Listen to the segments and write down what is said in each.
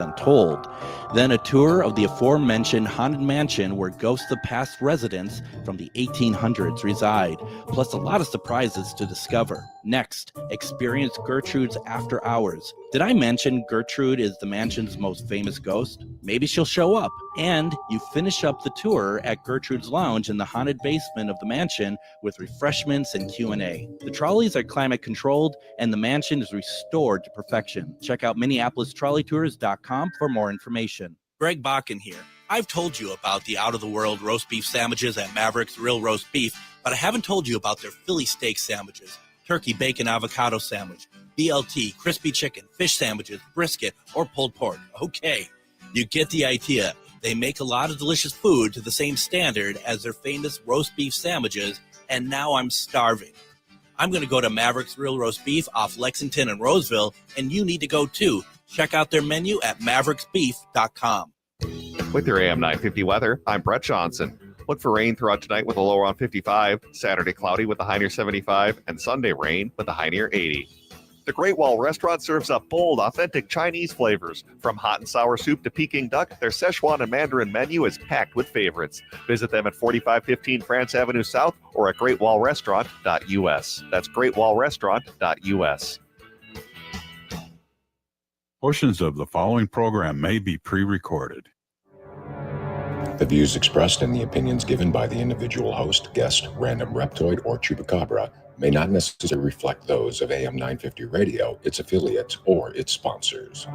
Untold. Then a tour of the aforementioned haunted mansion where ghosts of past residents from the 1800s reside, plus a lot of surprises to discover. Next, experience Gertrude's After Hours. Did I mention Gertrude is the mansion's most famous ghost? Maybe she'll show up. And you finish up the tour at Gertrude's Lounge in the haunted basement of the mansion with refreshments and Q&A. The trolleys are climate controlled and the mansion is restored to perfection. Check out MinneapolisTrolleyTours.com for more information. Greg Bakun here. I've told you about the out-of-the-world roast beef sandwiches at Maverick's Real Roast Beef, but I haven't told you about their Philly steak sandwiches, turkey bacon avocado sandwich, BLT, crispy chicken, fish sandwiches, brisket, or pulled pork. Okay, you get the idea. They make a lot of delicious food to the same standard as their famous roast beef sandwiches, and now I'm starving. I'm going to go to Maverick's Real Roast Beef off Lexington and Roseville, and you need to go too. Check out their menu at mavericksbeef.com. With your AM 950 weather, I'm Brett Johnson. Look for rain throughout tonight with a low around 55, Saturday cloudy with a high near 75, and Sunday rain with a high near 80. The Great Wall Restaurant serves up bold, authentic Chinese flavors. From hot and sour soup to Peking duck, their Szechuan and Mandarin menu is packed with favorites. Visit them at 4515 France Avenue South or at greatwallrestaurant.us. That's greatwallrestaurant.us. Portions of the following program may be pre-recorded. The views expressed and the opinions given by the individual host, guest, random reptoid, or chupacabra may not necessarily reflect those of AM 950 Radio, its affiliates, or its sponsors.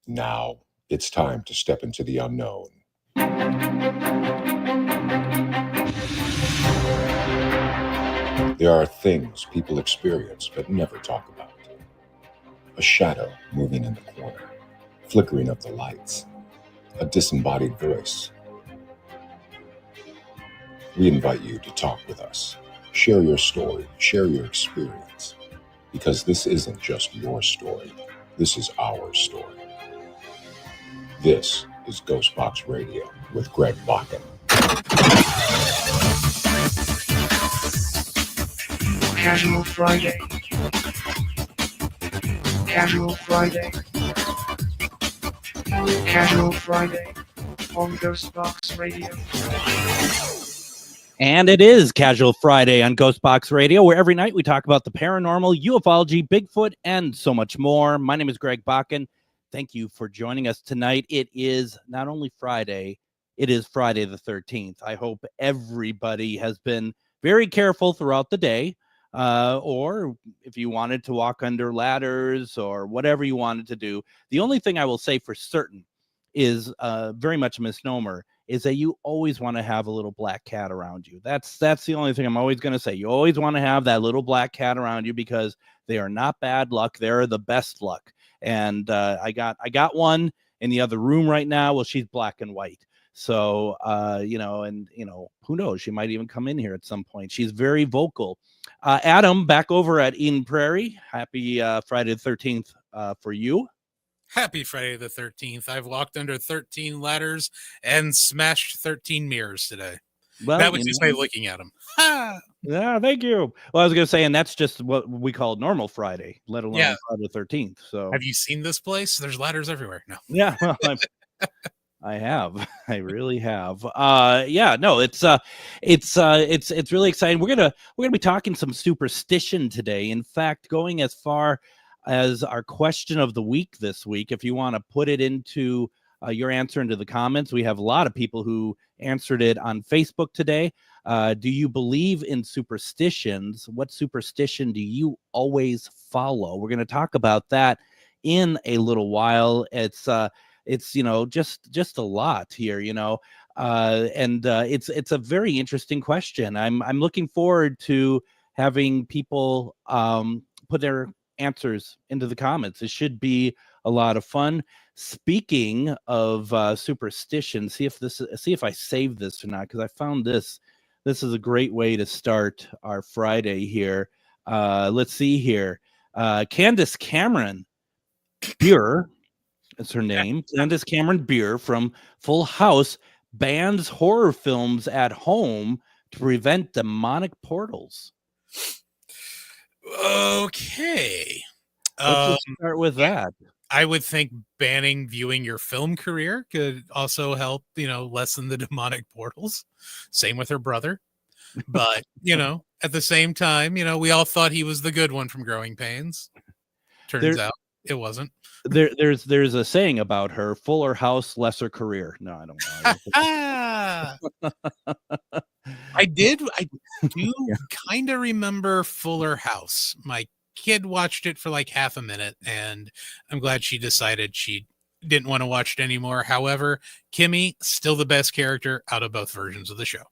Now, it's time to step into the unknown. There are things people experience but never talk about. A shadow moving in the corner, flickering of the lights, a disembodied voice. We invite you to talk with us. Share your story, share your experience, because this isn't just your story. This is our story. This is GhostBox Radio with Greg Bakun. Casual Friday. Casual Friday. Casual Friday on GhostBox Radio. And it is Casual Friday on GhostBox Radio, where every night we talk about the paranormal, ufology, Bigfoot, and so much more. My name is Greg Bakun. Thank you for joining us tonight. It is not only Friday, it is Friday the 13th. I hope everybody has been very careful throughout the day, or if you wanted to walk under ladders or whatever you wanted to do. The only thing I will say for certain is very much a misnomer, is that you always want to have a little black cat around you. That's the only thing I'm always going to say. You always want to have that little black cat around you, because they are not bad luck. They're the best luck. And I got one in the other room right now. Well, she's black and white. So, who knows? She might even come in here at some point. She's very vocal. Adam, back over at Eden Prairie. Happy Friday the 13th for you. Happy Friday the 13th. I've walked under 13 ladders and smashed 13 mirrors today. Well, that was just by looking at them. Yeah, thank you. Well, I was going to say, and that's just what we call normal Friday, let alone Friday the 13th. So, have you seen this place? There's ladders everywhere. No. Yeah, well, I have. I really have. It's really exciting. We're gonna be talking some superstition today. In fact, going as far as our question of the week this week. If you want to put it into your answer into the comments, we have a lot of people who answered it on Facebook today. Do you believe in superstitions? What superstition do you always follow? We're going to talk about that in a little while. It's just a lot here, and it's a very interesting question. I'm looking forward to having people put their answers into the comments. It should be a lot of fun. Speaking of superstition, see if I saved this or not, because I found this. This is a great way to start our Friday here. Let's see here. Candace Cameron Bure is her name. Candace Cameron Bure from Full House bans horror films at home to prevent demonic portals. Okay. Let's just start with that. I would think banning viewing your film career could also help, lessen the demonic portals. Same with her brother. But, at the same time, we all thought he was the good one from Growing Pains. Turns out it wasn't. There's a saying about her: fuller house, lesser career. No, I don't know. I do kind of remember Fuller House. My kid watched it for like half a minute, and I'm glad she decided she didn't want to watch it anymore. However, Kimmy, still the best character out of both versions of the show.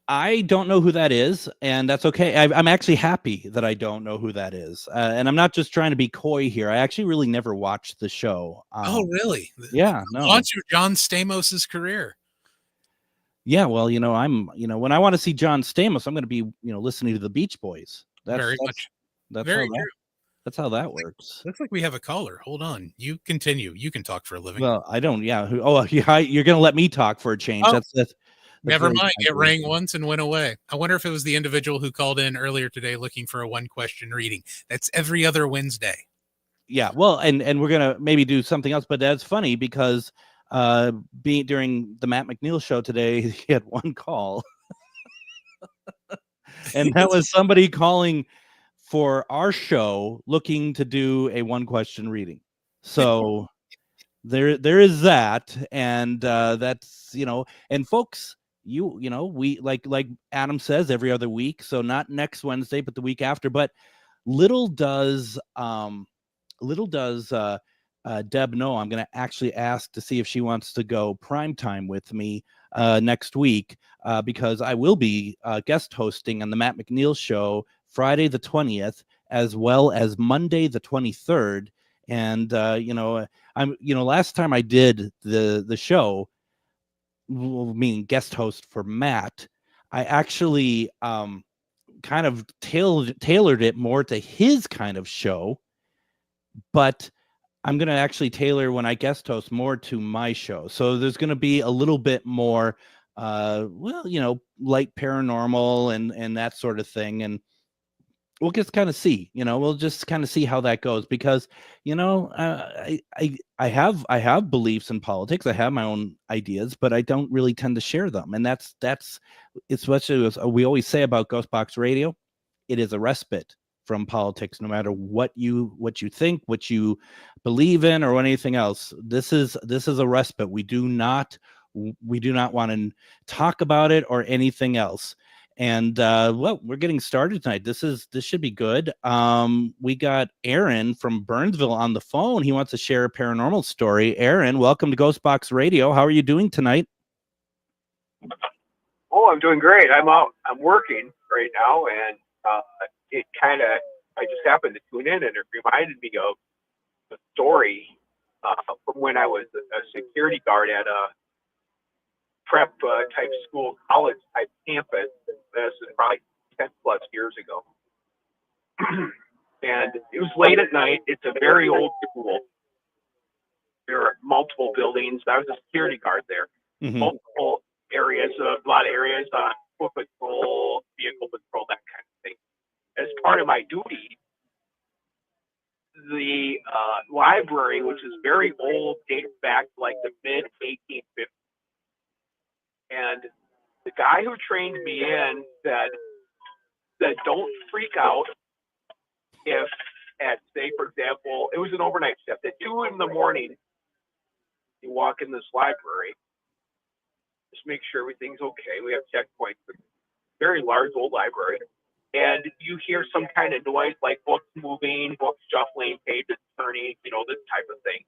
I don't know who that is, and that's okay. I'm actually happy that I don't know who that is, and I'm not just trying to be coy here. I actually really never watched the show. Oh, really? Yeah, no. Launch of John Stamos's career. Yeah, well, when I want to see John Stamos, I'm going to be, listening to the Beach Boys. That's how that works. Looks like we have a caller. Hold on. You continue. You can talk for a living. Well, I don't. Yeah. You're going to let me talk for a change. Oh. That's Never mind. It rang once and went away. I wonder if it was the individual who called in earlier today looking for a 1-question reading. That's every other Wednesday. Yeah. Well, and we're going to maybe do something else, but that's funny because during the Matt McNeil show today, he had one call. And that was somebody calling for our show looking to do a 1-question reading. So there is that. And that's, and folks, we like Adam says, every other week. So not next Wednesday, but the week after. But little does Deb know I'm going to actually ask to see if she wants to go primetime with me next week because I will be guest hosting on the Matt McNeil show Friday the 20th as well as Monday the 23rd. And last time I did the show, meaning guest host for Matt, I actually kind of tailored it more to his kind of show, but I'm going to actually tailor when I guest host more to my show. So there's going to be a little bit more, light paranormal and that sort of thing. And we'll just kind of see, we'll just kind of see how that goes because, I have beliefs in politics. I have my own ideas, but I don't really tend to share them. And that's especially as we always say about GhostBox Radio, it is a respite from politics, no matter what you think, what you believe in, or anything else. This is a respite. We do not want to talk about it or anything else. And we're getting started tonight. This should be good. We got Aaron from Burnsville on the phone. He wants to share a paranormal story. Aaron, welcome to GhostBox Radio. How are you doing tonight? Oh, I'm doing great. I'm working right now, and I just happened to tune in, and it reminded me of a story from when I was a security guard at a prep type school, college type campus. This is probably 10 plus years ago. And it was late at night. It's a very old school. There are multiple buildings. I was a security guard there. Mm-hmm. Multiple areas, a lot of areas on foot patrol, vehicle patrol, that kind of thing. As part of my duty, the library, which is very old, dates back to like the mid 1850s. And the guy who trained me in said don't freak out if at, say, for example, it was an overnight shift. At 2 a.m, you walk in this library, just make sure everything's okay. We have checkpoints. Very large old library. And you hear some kind of noise like books moving, books shuffling, pages turning, this type of thing.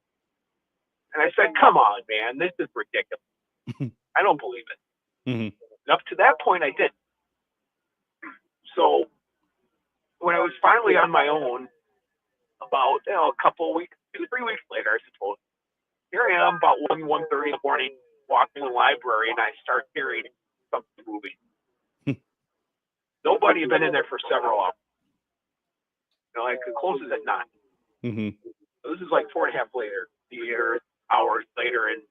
And I said, come on, man, this is ridiculous. I don't believe it. Mm-hmm. And up to that point, I did. So when I was finally on my own, about a couple of weeks, 2-3 weeks later, I suppose, here I am about 1:30 in the morning, walking in the library, and I start hearing something moving. Nobody had been in there for several hours. It closes at 9. Mm-hmm. So this is like 4.5 hours later, and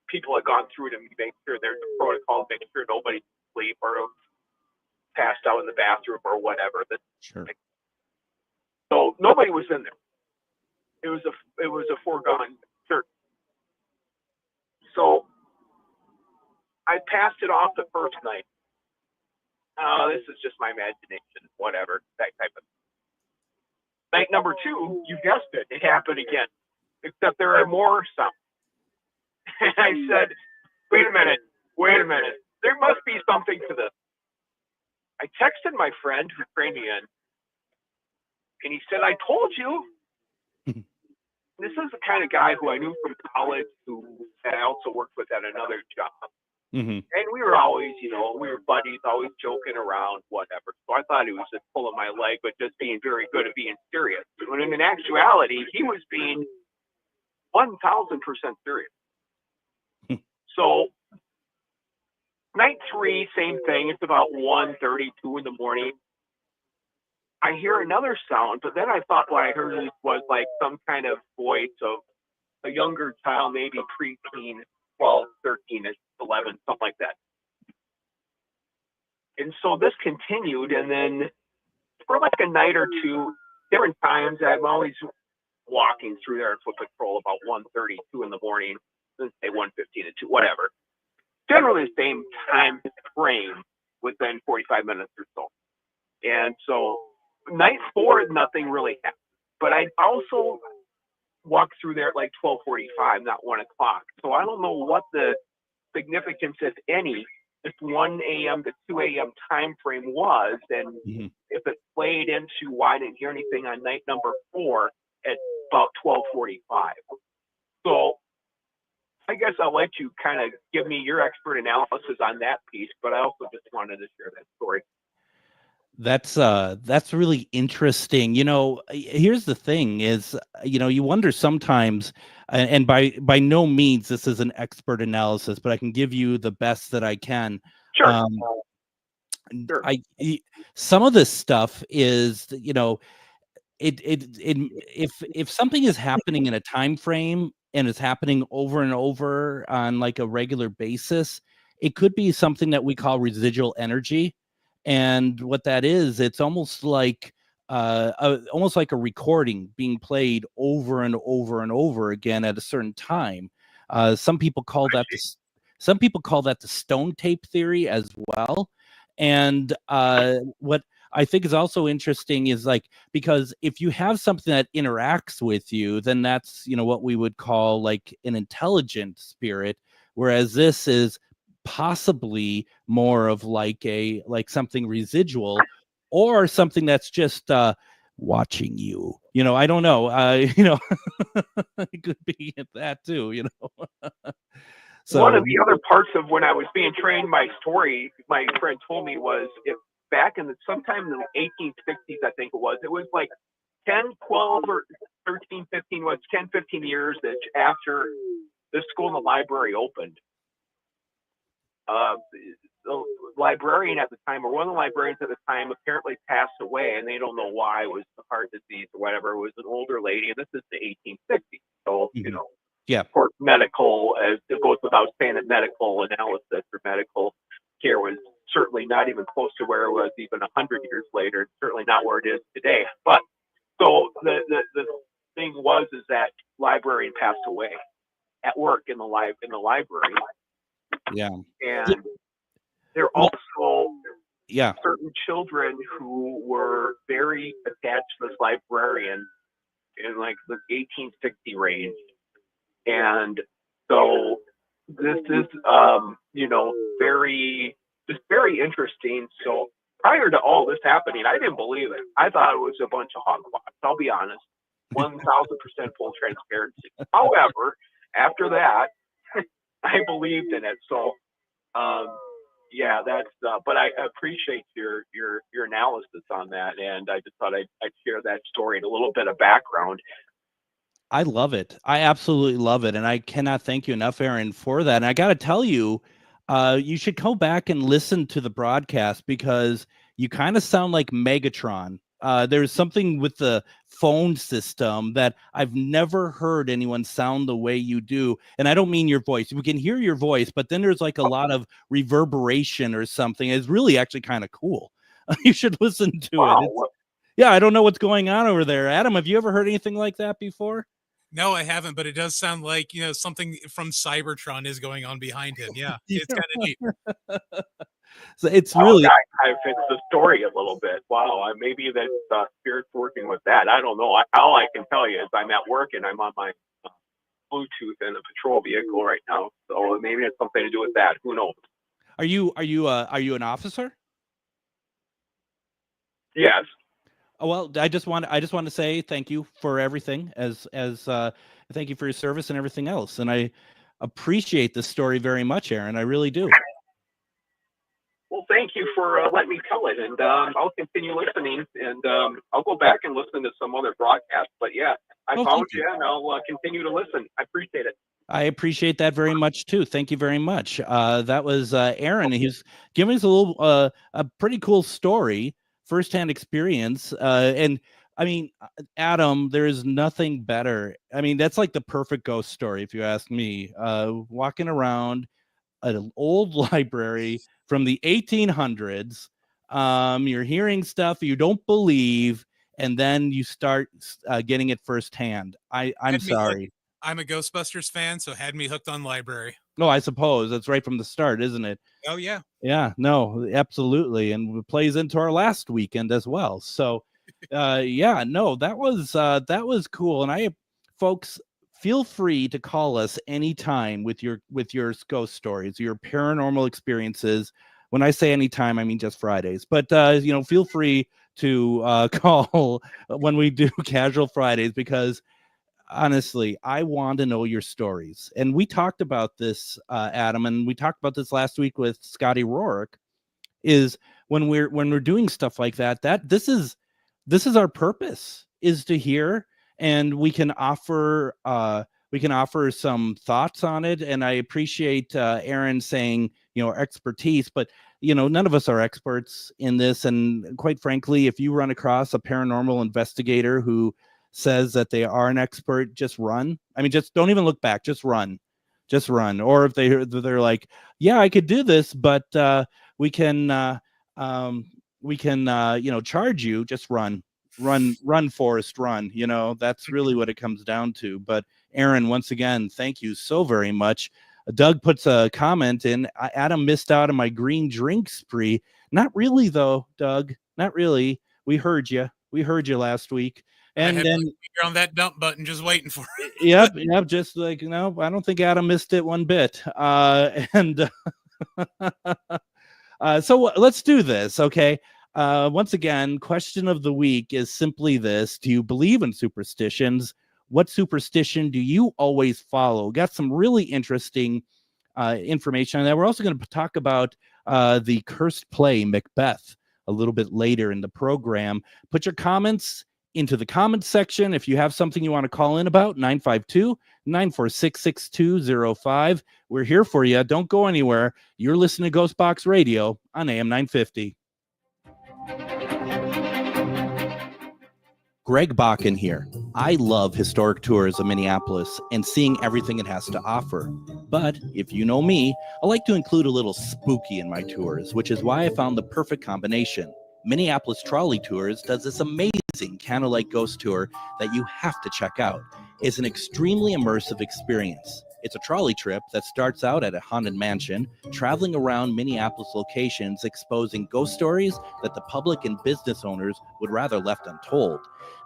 people have gone through to make sure there's a protocol, make sure nobody's asleep or passed out in the bathroom or whatever. Sure. So nobody was in there. it was a foregone cert. So I passed it off the first night. Oh, this is just my imagination, whatever, that type of thing. Night number 2, you guessed it, it happened again, except there are more sounds. And I said, wait a minute, there must be something to this. I texted my friend who trained me in, and he said, I told you. This is the kind of guy who I knew from college, who I also worked with at another job. Mm-hmm. And we were always, we were buddies, always joking around, whatever. So I thought he was just pulling my leg, but just being very good at being serious. When in actuality, he was being 1,000% serious. So night 3, same thing. It's about 1:32 in the morning. I hear another sound, but then I thought what I heard was like some kind of voice of a younger child, maybe preteen, 12, 13, 11, something like that. And so this continued, and then for like a night or two, different times, I'm always walking through there at foot patrol about 1:32 in the morning, let's say 1:15 to 2, whatever. Generally the same time frame within 45 minutes or so. And so night 4, nothing really happened. But I also walked through there at like 12:45, not 1 o'clock. So I don't know what the significance, if any, this 1 a.m. to 2 a.m. time frame was, and if it played into why I didn't hear anything on night number 4 at about 12:45. So I guess I'll let you kind of give me your expert analysis on that piece, but I also just wanted to share that story. That's really interesting. Here's the thing is, you wonder sometimes, and by no means this is an expert analysis, but I can give you the best that I can. Sure. Sure. Some of this stuff is, if something is happening in a time frame and it's happening over and over on like a regular basis, it could be something that we call residual energy. And what that is, it's almost like a recording being played over and over and over again at a certain time. Some people call that the stone tape theory as well. And what I think is also interesting is because if you have something that interacts with you, then that's what we would call like an intelligent spirit, whereas this is possibly more of like something residual or something that's just watching you. I don't know. It could be that too. So one of the other parts of when I was being trained, my story, my friend told me was if back in sometime in the 1860s, I think it was like 10, 12 or 13, 15, 10, 15 years that after the school and the library opened. The librarian at the time, or one of the librarians at the time, apparently passed away, and they don't know why. It was a heart disease or whatever. It was an older lady, and this is the 1860s. So, yeah. Of course, medical, as it goes without saying, that medical analysis or medical care was certainly not even close to where it was even 100 years later. Certainly not where it is today. But so the thing is that librarian passed away at work in the library. Yeah. And there are also yeah, certain children who were very attached to this librarian in like the 1860 range. And so this is, very interesting. So prior to all this happening, I didn't believe it. I thought it was a bunch of hogwash. I'll be honest, 1,000% full transparency. However, after that, I believed in it. So, that's. But I appreciate your analysis on that, and I just thought I'd share that story and a little bit of background. I love it. I absolutely love it, and I cannot thank you enough, Aaron, for that. And I got to tell you, you should go back and listen to the broadcast because you kind of sound like Megatron. There's something with the phone system that I've never heard anyone sound the way you do. And I don't mean your voice. We can hear your voice, but then there's like a lot of reverberation or something. It's really actually kind of cool. You should listen to it. Yeah, I don't know what's going on over there. Adam, have you ever heard anything like that before? No, I haven't, but it does sound like, something from Cybertron is going on behind him. Yeah, it's kind of neat. So it's Oh, really I fixed the story a little bit. Wow, maybe that spirit's working with that. I don't know. All I can tell you is I'm at work and I'm on my Bluetooth in a patrol vehicle right now. So maybe it's something to do with that. Who knows? Are you an officer? Yes. Well, I just want to say thank you for everything, as thank you for your service and everything else, and I appreciate this story very much, Aaron. I really do. Well, thank you for letting me tell it, and I'll continue listening, and I'll go back and listen to some other broadcasts. But yeah, I found thank you, and I'll continue to listen. I appreciate it. I appreciate that very much too. Thank you very much. That was Aaron. He's giving us a pretty cool story, firsthand experience. And I mean, Adam, there is nothing better. I mean, that's like the perfect ghost story, if you ask me. Walking around an old library from the 1800s, you're hearing stuff you don't believe, and then you start getting it firsthand. I'm sorry. I'm a Ghostbusters fan, so had me hooked on library. No, I suppose that's right from the start, isn't it? Oh yeah. Yeah, no, absolutely. And it plays into our last weekend as well. So yeah, no, that was cool. And folks, feel free to call us anytime with your ghost stories, your paranormal experiences. When I say anytime, I mean just Fridays. But feel free to call when we do Casual Fridays, because honestly, I want to know your stories. And we talked about this, Adam, and we talked about this last week with Scotty Rourke, is when we're doing stuff like that this is our purpose, is to hear, and we can offer some thoughts on it. And I appreciate Aaron saying, expertise, but none of us are experts in this. And quite frankly, if you run across a paranormal investigator who says that they are an expert, just run. I mean, just don't even look back, just run. Or if they're like, yeah, I could do this, but we can charge you, just run, Forrest, run. That's really what it comes down to. But Aaron, once again, thank you so very much. Doug puts a comment in, Adam missed out on my green drink spree. Not really though, Doug, not really. We heard you last week. And then you're on that dump button, just waiting for it. Yep. Just like, I don't think Adam missed it one bit. So let's do this. Okay. Once again, question of the week is simply this: do you believe in superstitions? What superstition do you always follow? Got some really interesting information on that. We're also going to talk about the cursed play Macbeth a little bit later in the program. Put your comments into the comments section. If you have something you want to call in about, 952-946-6205. We're here for you. Don't go anywhere. You're listening to GhostBox Radio on AM 950. Greg Bakun here. I love historic tours of Minneapolis and seeing everything it has to offer. But if you know me, I like to include a little spooky in my tours, which is why I found the perfect combination. Minneapolis Trolley Tours does this amazing candlelight ghost tour that you have to check out. It's an extremely immersive experience. It's a trolley trip that starts out at a haunted mansion, traveling around Minneapolis locations, exposing ghost stories that the public and business owners would rather left untold.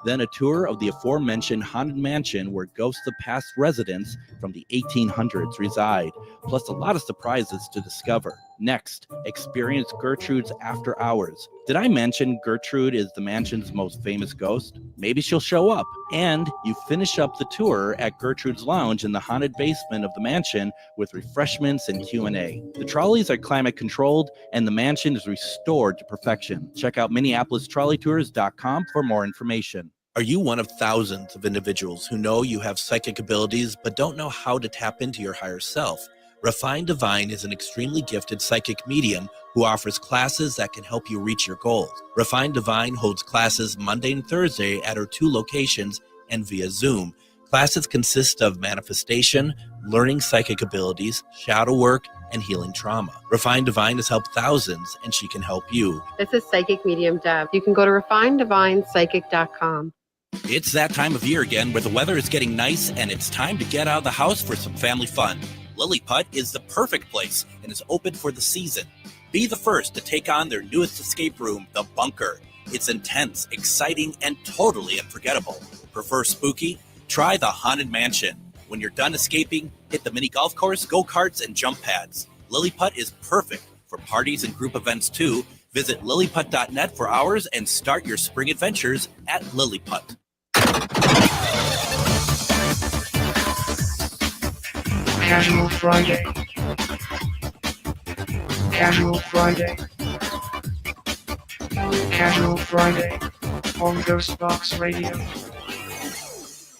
Then a tour of the aforementioned haunted mansion where ghosts of past residents from the 1800s reside, plus a lot of surprises to discover. Next, experience Gertrude's After Hours. Did I mention Gertrude is the mansion's most famous ghost? Maybe she'll show up. And you finish up the tour at Gertrude's Lounge in the haunted basement of the mansion with refreshments and Q&A. The trolleys are climate controlled and the mansion is restored to perfection. Check out MinneapolisTrolleyTours.com for more information. Are you one of thousands of individuals who know you have psychic abilities but don't know how to tap into your higher self? Refined Divine is an extremely gifted psychic medium who offers classes that can help you reach your goals. Refined Divine holds classes Monday and Thursday at her 2 locations and via Zoom. Classes consist of manifestation, learning psychic abilities, shadow work, and healing trauma. Refined Divine has helped thousands, and she can help you. This is Psychic Medium Deb. You can go to refineddivinepsychic.com. It's that time of year again where the weather is getting nice and it's time to get out of the house for some family fun. Lilliput is the perfect place and is open for the season. Be the first to take on their newest escape room, The Bunker. It's intense, exciting, and totally unforgettable. Prefer spooky? Try the Haunted Mansion. When you're done escaping, hit the mini golf course, go-karts, and jump pads. Lilliput is perfect for parties and group events too. Visit lilliput.net for hours and start your spring adventures at Lilliput. Casual Friday. Casual Friday. Casual Friday on GhostBox Radio.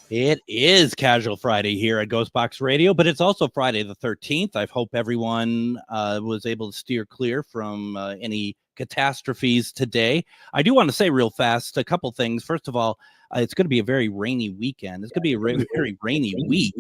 It is Casual Friday here at GhostBox Radio, but it's also Friday the 13th. I hope everyone was able to steer clear from any catastrophes today. I do want to say real fast a couple things. First of all, it's going to be a very rainy weekend. It's going to be a very rainy week.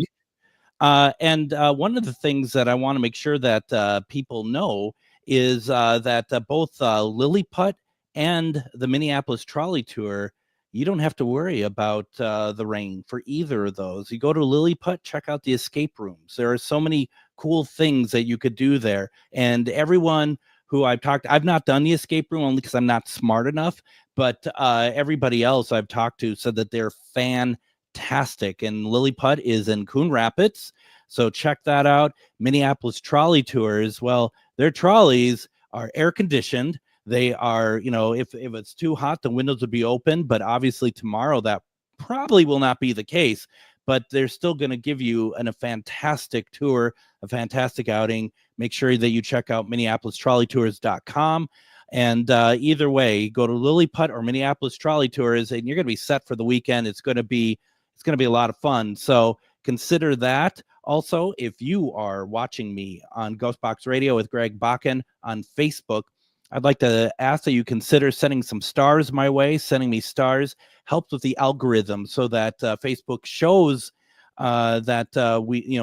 And one of the things that I want to make sure that people know is that both Lilliput and the Minneapolis Trolley Tour, you don't have to worry about the rain for either of those. You go to Lilliput, check out the escape rooms. There are so many cool things that you could do there. And everyone who I've not done the escape room only because I'm not smart enough, but everybody else I've talked to said that they're fantastic. And Lilliput is in Coon Rapids, so check that out. Minneapolis Trolley Tours, well, their trolleys are air conditioned. They are, if it's too hot, the windows would be open, but obviously tomorrow that probably will not be the case, but they're still going to give you a fantastic tour, a fantastic outing. Make sure that you check out minneapolistrolleytours.com. And either way, go to Lilliput or Minneapolis Trolley Tours, and you're going to be set for the weekend. It's going to be a lot of fun. So consider that. Also, if you are watching me on GhostBox Radio with Greg Bakun on Facebook, I'd like to ask that you consider sending some stars my way. Sending me stars helps with the algorithm so that Facebook shows that we,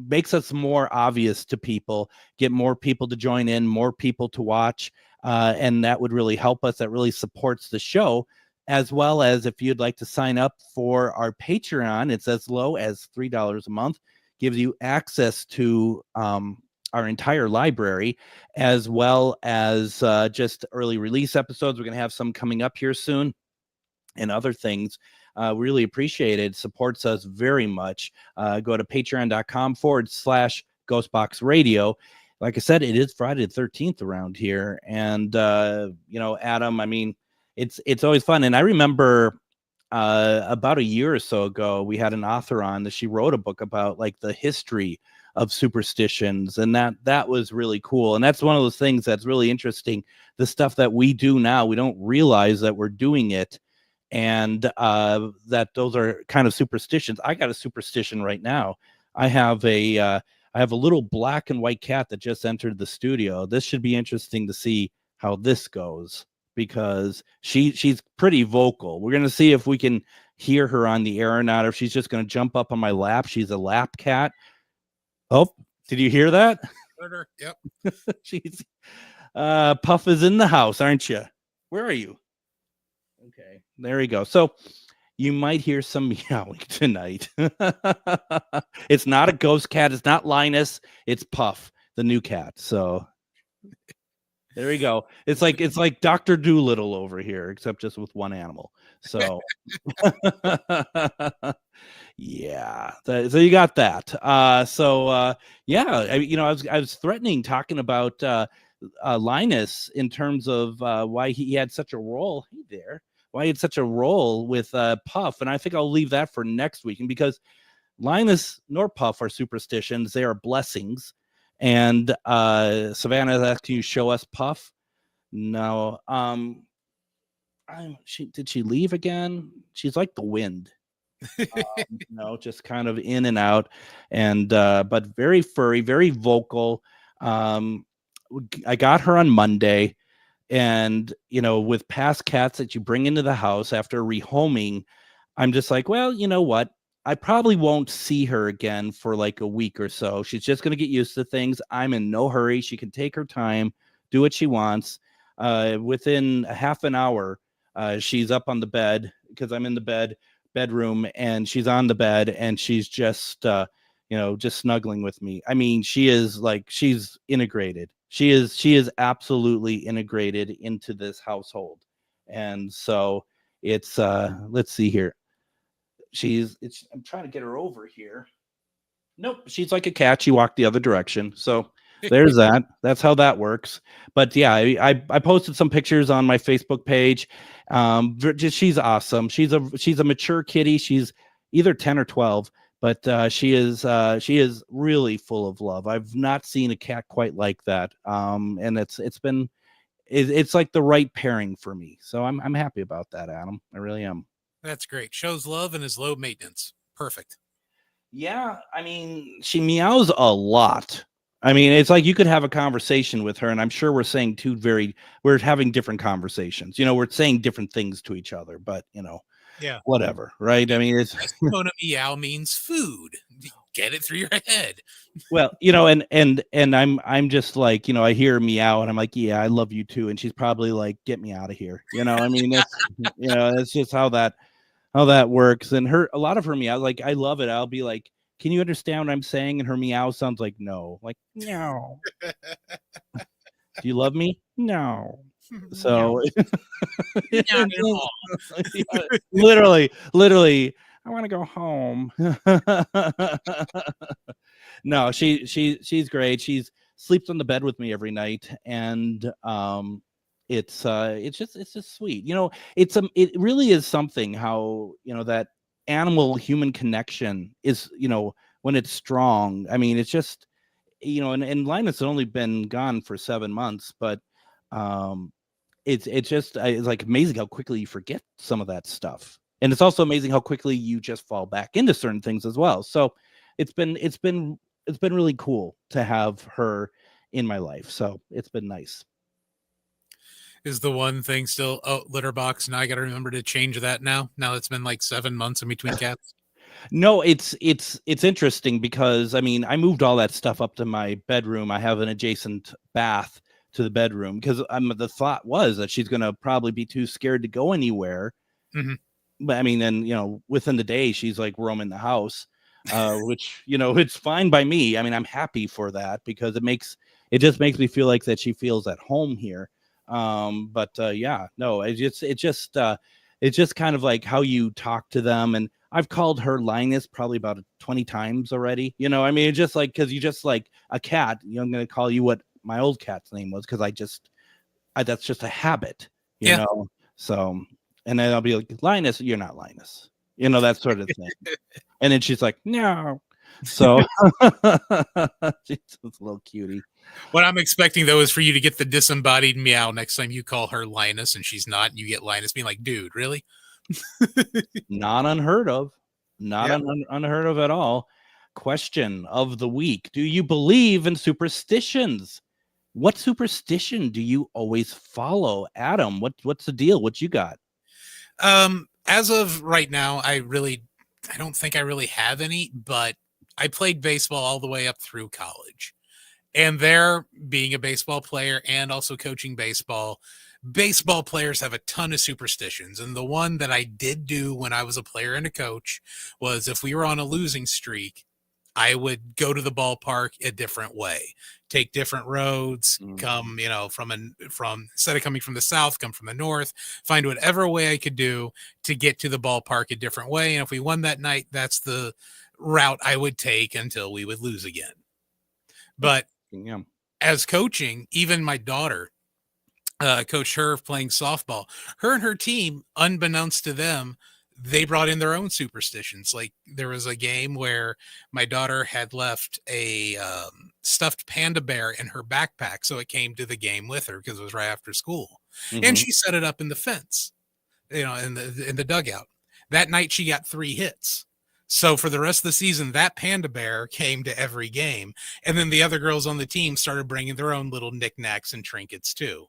makes us more obvious to people, get more people to join in, more people to watch. And that would really help us. That really supports the show, as well as if you'd like to sign up for our Patreon. It's as low as $3 a month, gives you access to our entire library, as well as just early release episodes. We're going to have some coming up here soon and other things. Really appreciate it. Supports us very much. Go to patreon.com/GhostBox Radio. Like I said, it is Friday the 13th around here. And, Adam, I mean, it's always fun. And I remember about a year or so ago, we had an author on that she wrote a book about like the history of superstitions, and that was really cool. And that's one of those things that's really interesting. The stuff that we do now, we don't realize that we're doing it, and that those are kind of superstitions. I got a superstition right now. I have a little black and white cat that just entered the studio. This should be interesting to see how this goes, because she's pretty vocal. We're going to see if we can hear her on the air or not, or if she's just going to jump up on my lap. She's a lap cat. Oh, did you hear that? Yep. She's Puff is in the house, aren't you? Where are you? Okay, there we go. So you might hear some meowing tonight. It's not a ghost cat. It's not Linus. It's Puff, the new cat. So there we go. It's like Dr. Doolittle over here, except just with one animal. So yeah. So you got that. Yeah. I was threatening talking about Linus in terms of why he had such a role. Hey there. Why he had such a role with Puff, and I think I'll leave that for next week. And because Linus nor Puff are superstitions, they are blessings. And Savannah is asking you, show us Puff. No. Did she leave again? She's like the wind. Just kind of in and out, and but very furry, very vocal. I got her on Monday, and with past cats that you bring into the house after rehoming, I'm just like, well, you know what? I probably won't see her again for like a week or so. She's just going to get used to things. I'm in no hurry. She can take her time, do what she wants. Within a half an hour, she's up on the bed because I'm in the bed bedroom, and she's on the bed, and she's just just snuggling with me. I mean, she's integrated. She is absolutely integrated into this household. And so it's let's see here. I'm trying to get her over here. Nope, she's like a cat. She walked the other direction. So there's that. That's how that works. But yeah, I posted some pictures on my Facebook page. She's awesome. She's a mature kitty. She's either 10 or 12, but she is really full of love. I've not seen a cat quite like that. And it's like the right pairing for me. So I'm happy about that, Adam. I really am. That's great. Shows love and is low maintenance. Perfect. Yeah, I mean, she meows a lot. I mean, it's like you could have a conversation with her, and I'm sure we're having different conversations. We're saying different things to each other, but Yeah. whatever, right? I mean, it's Mona meow means food. Get it through your head. well, and I'm just like, I hear meow, and I'm like, yeah, I love you too, and she's probably like, get me out of here. I mean, that's that's just how that works. And a lot of her meow, like, I love it. I'll be like, can you understand what I'm saying? And her meow sounds like no, like meow. Do you love me? No. So literally, I want to go home. No, she's great. She's sleeps on the bed with me every night, and it's just sweet. It really is something how that animal human connection is, when it's strong. I mean, it's just and Linus had only been gone for 7 months, but it's like amazing how quickly you forget some of that stuff, and it's also amazing how quickly you just fall back into certain things as well. So it's been really cool to have her in my life. So it's been nice. Is the one thing still litter box? Now I got to remember to change that now it's been like 7 months in between cats. No, it's interesting because I mean, I moved all that stuff up to my bedroom. I have an adjacent bath to the bedroom because the thought was that she's going to probably be too scared to go anywhere. Mm-hmm. But I mean, then, within the day, she's like roaming the house, which, it's fine by me. I mean, I'm happy for that because it just makes me feel like that she feels at home here. Yeah, no, it's just kind of like how you talk to them. And I've called her Linus probably about 20 times already. I mean, it's just like, cause you just like a cat, I'm going to call you what my old cat's name was. Cause that's just a habit, you know? So, and then I'll be like, Linus, you're not Linus, that sort of thing. And then she's like, no. So she's a little cutie. What I'm expecting though is for you to get the disembodied meow next time you call her Linus and she's not, and you get Linus being like, dude, really? Not unheard of. Unheard of at all. Question of the week. Do you believe in superstitions? What superstition do you always follow? Adam, what's the deal? What you got? As of right now, I don't think I really have any, but I played baseball all the way up through college. And there, being a baseball player and also coaching baseball players have a ton of superstitions. And the one that I did do when I was a player and a coach was if we were on a losing streak, I would go to the ballpark a different way, take different roads, come, from instead of coming from the south, come from the north, find whatever way I could do to get to the ballpark a different way. And if we won that night, that's the route I would take until we would lose again. But as coaching, even my daughter, coached her playing softball. Her and her team, unbeknownst to them, they brought in their own superstitions. Like there was a game where my daughter had left a stuffed panda bear in her backpack, so it came to the game with her because it was right after school, and she set it up in the fence, in the dugout. That night she got 3 hits. So for the rest of the season, that panda bear came to every game. And then the other girls on the team started bringing their own little knickknacks and trinkets too.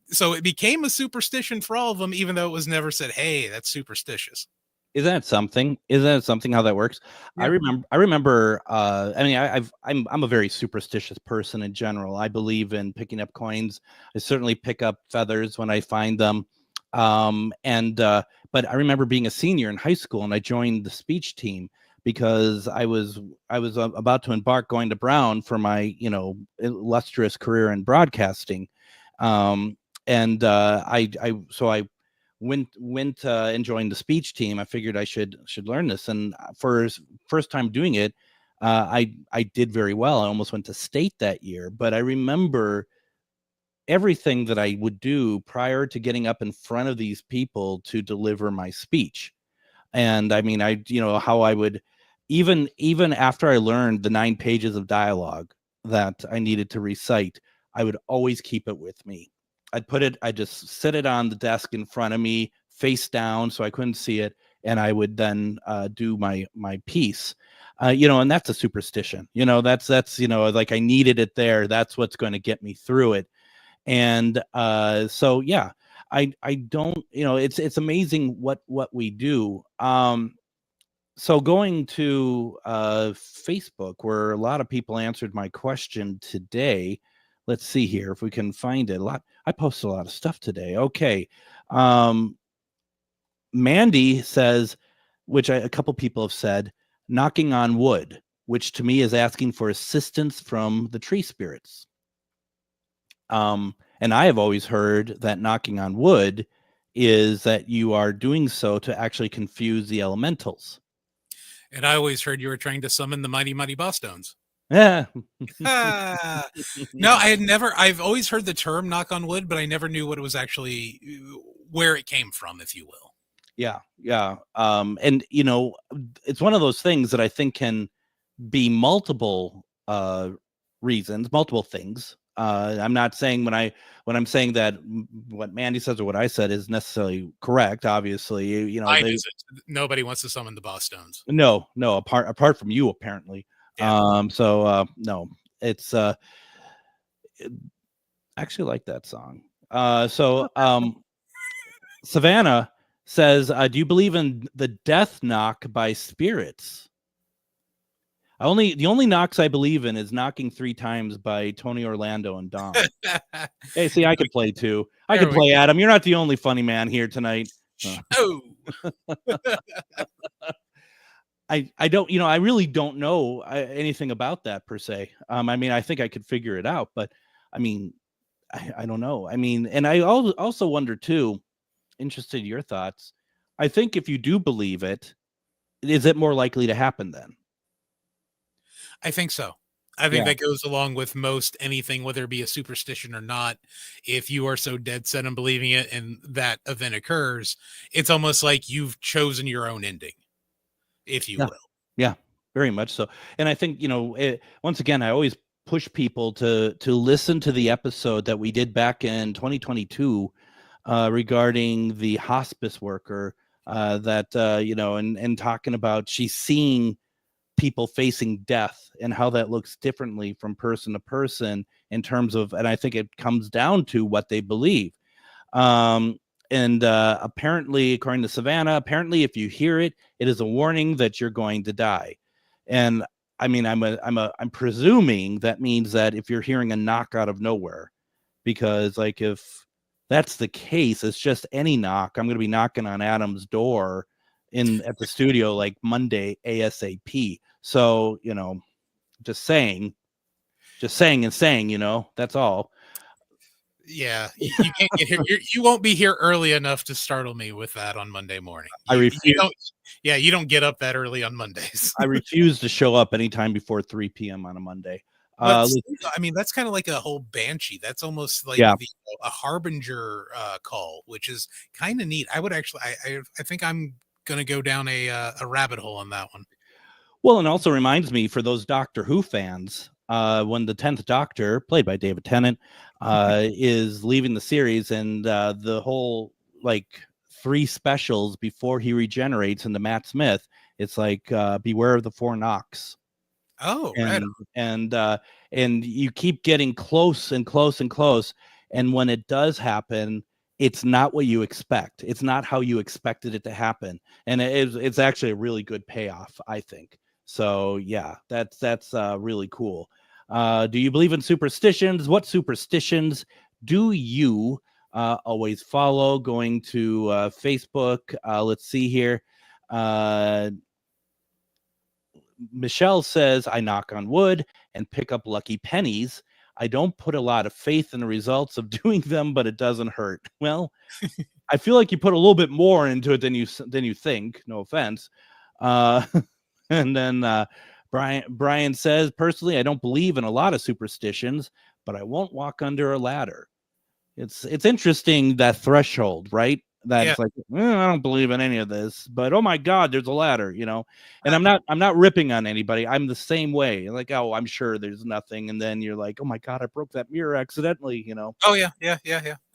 So it became a superstition for all of them, even though it was never said, hey, that's superstitious. Is that something how that works? Yeah. I remember, I'm a very superstitious person in general. I believe in picking up coins. I certainly pick up feathers when I find them. But But I remember being a senior in high school, and I joined the speech team because I was about to embark going to Brown for my illustrious career in broadcasting, and I went and joined the speech team. I figured I should learn this, and for first time doing it, I did very well. I almost went to state that year, but I remember everything that I would do prior to getting up in front of these people to deliver my speech. And I mean, how I would even after I learned the 9 pages of dialogue that I needed to recite, I would always keep it with me. I just sit it on the desk in front of me, face down, so I couldn't see it, and I would then do my piece. And that's a superstition. That's like I needed it there. That's what's going to get me through it. And so yeah, I don't, it's amazing what we do. So going to Facebook, where a lot of people answered my question today. Let's see here if we can find it. I posted a lot of stuff today. Okay. Mandy says, which a couple people have said, knocking on wood, which to me is asking for assistance from the tree spirits. And I have always heard that knocking on wood is that you are doing so to actually confuse the elementals. And I always heard you were trying to summon the mighty Bosstones. Yeah. No, I've always heard the term knock on wood, but I never knew what it was actually, where it came from, if you will. Yeah. And it's one of those things that I think can be multiple reasons, multiple things. I'm not saying when I'm saying that what Mandy says or what I said is necessarily correct. Obviously, nobody wants to summon the Bosstones. No, apart from you, apparently. Yeah. No, it's I actually like that song. Savannah says, do you believe in the death knock by spirits? The only knocks I believe in is Knocking 3 Times by Tony Orlando and Dom. Hey, see, I could play too. I could play, Adam. You're not the only funny man here tonight. Oh. I don't, I really don't know anything about that per se. I mean, I think I could figure it out, but I mean, I don't know. I mean, and I also wonder too, interested in your thoughts. I think if you do believe it, is it more likely to happen then? I think so. I think that goes along with most anything, whether it be a superstition or not. If you are so dead set on believing it and that event occurs, it's almost like you've chosen your own ending, if you will. Yeah, very much so. And I think, once again, I always push people to listen to the episode that we did back in 2022 regarding the hospice worker that, and talking about she's seeing people facing death and how that looks differently from person to person in terms of, and I think it comes down to what they believe. And apparently, according to Savannah, if you hear it, it is a warning that you're going to die. And I mean, I'm presuming that means that if you're hearing a knock out of nowhere, because like if that's the case, it's just any knock. I'm going to be knocking on Adam's door at the studio like Monday ASAP. So, just saying, that's all. Yeah, you can't get here. You won't be here early enough to startle me with that on Monday morning. You don't get up that early on Mondays. I refuse to show up anytime before 3 p.m. on a Monday. I mean, that's kind of like a whole banshee. That's almost like a harbinger call, which is kind of neat. I would actually, I think I'm going to go down a rabbit hole on that one. Well, and also reminds me for those Doctor Who fans, when the 10th Doctor, played by David Tennant, is leaving the series, and the whole 3 specials before he regenerates into Matt Smith, it's like beware of the 4 knocks. Oh, and you keep getting close and close and close, and when it does happen, it's not what you expect. It's not how you expected it to happen, and it's actually a really good payoff, I think. So yeah, that's really cool. Do you believe in superstitions? What superstitions do you always follow. Going to Facebook. Let's see here. Michelle says, I knock on wood and pick up lucky pennies. I don't put a lot of faith in the results of doing them, but it doesn't hurt. Well, I feel like you put a little bit more into it than you think. No offense. And then Brian says, personally, I don't believe in a lot of superstitions, but I won't walk under a ladder. It's interesting, that threshold, right? That's like, I don't believe in any of this, but oh my God, there's a ladder, And I'm not ripping on anybody. I'm the same way. Like, oh, I'm sure there's nothing, and then you're like, oh my God, I broke that mirror accidentally, Oh yeah.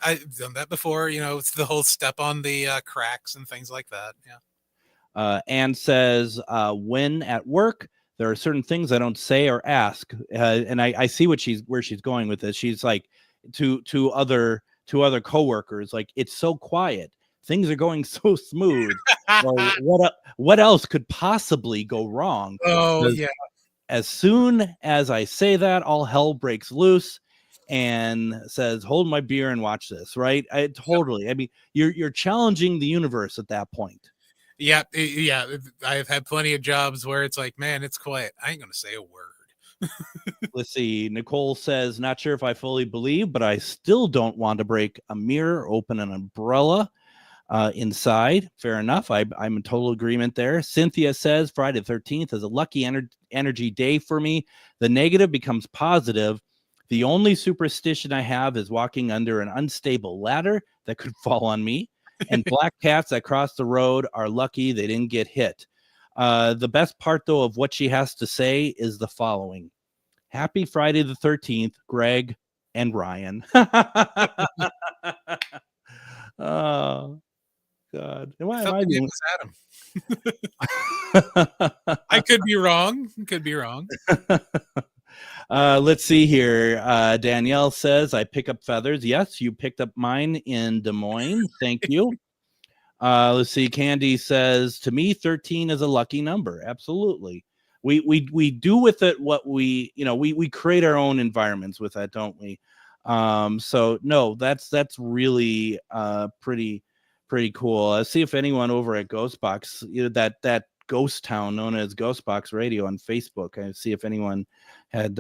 I've done that before. It's the whole step on the cracks and things like that. Yeah. Anne says, when at work, there are certain things I don't say or ask, and I see where she's going with this. She's like, to other coworkers, like, it's so quiet, things are going so smooth. Well, what else could possibly go wrong? Oh yeah. As soon as I say that, all hell breaks loose, and says, hold my beer and watch this. Right? I mean, you're challenging the universe at that point. Yeah. I've had plenty of jobs where it's like, man, it's quiet, I ain't gonna say a word. Let's see. Nicole says, not sure if I fully believe, but I still don't want to break a mirror, open an umbrella inside. Fair enough. I'm in total agreement there. Cynthia says, Friday the 13th is a lucky energy day for me. The negative becomes positive. The only superstition I have is walking under an unstable ladder that could fall on me. And black cats that cross the road are lucky they didn't get hit. The best part, though, of what she has to say is the following. Happy Friday the 13th, Greg and Ryan. Oh, God. Why am I doing Adam? I could be wrong. Let's see here. Danielle says, I pick up feathers. Yes, you picked up mine in Des Moines. Thank you. Let's see. Candy says, to me, 13 is a lucky number. Absolutely. We do with it what we create our own environments with that, don't we? So no, that's really pretty cool. Let's see if anyone over at GhostBox, that ghost town known as GhostBox Radio on Facebook, I see if anyone had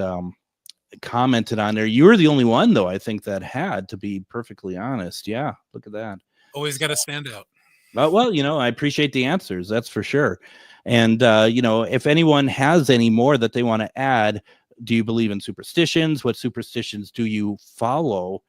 commented on there. You were the only one, though, I think, that had, to be perfectly honest. Yeah, look at that. Always got to stand out. Well, I appreciate the answers, that's for sure. And, if anyone has any more that they want to add, do you believe in superstitions? What superstitions do you follow?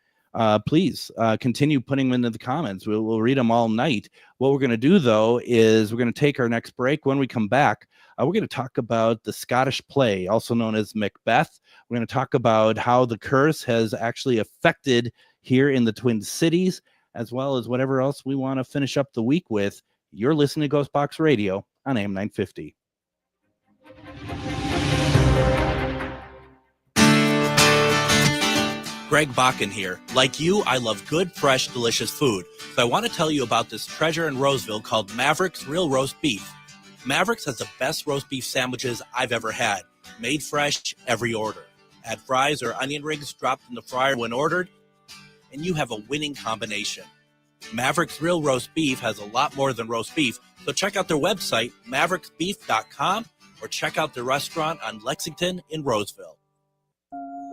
Please continue putting them into the comments. We'll read them all night. What we're going to do, though, is we're going to take our next break. When we come back, we're going to talk about the Scottish play, also known as Macbeth. We're going to talk about how the curse has actually affected here in the Twin Cities, as well as whatever else we want to finish up the week with. You're listening to GhostBox Radio on AM 950. Greg Bakun here. Like you, I love good, fresh, delicious food. So I want to tell you about this treasure in Roseville called Maverick's Real Roast Beef. Maverick's has the best roast beef sandwiches I've ever had. Made fresh, every order. Add fries or onion rings dropped in the fryer when ordered, and you have a winning combination. Maverick's Real Roast Beef has a lot more than roast beef, so check out their website, mavericksbeef.com, or check out their restaurant on Lexington in Roseville.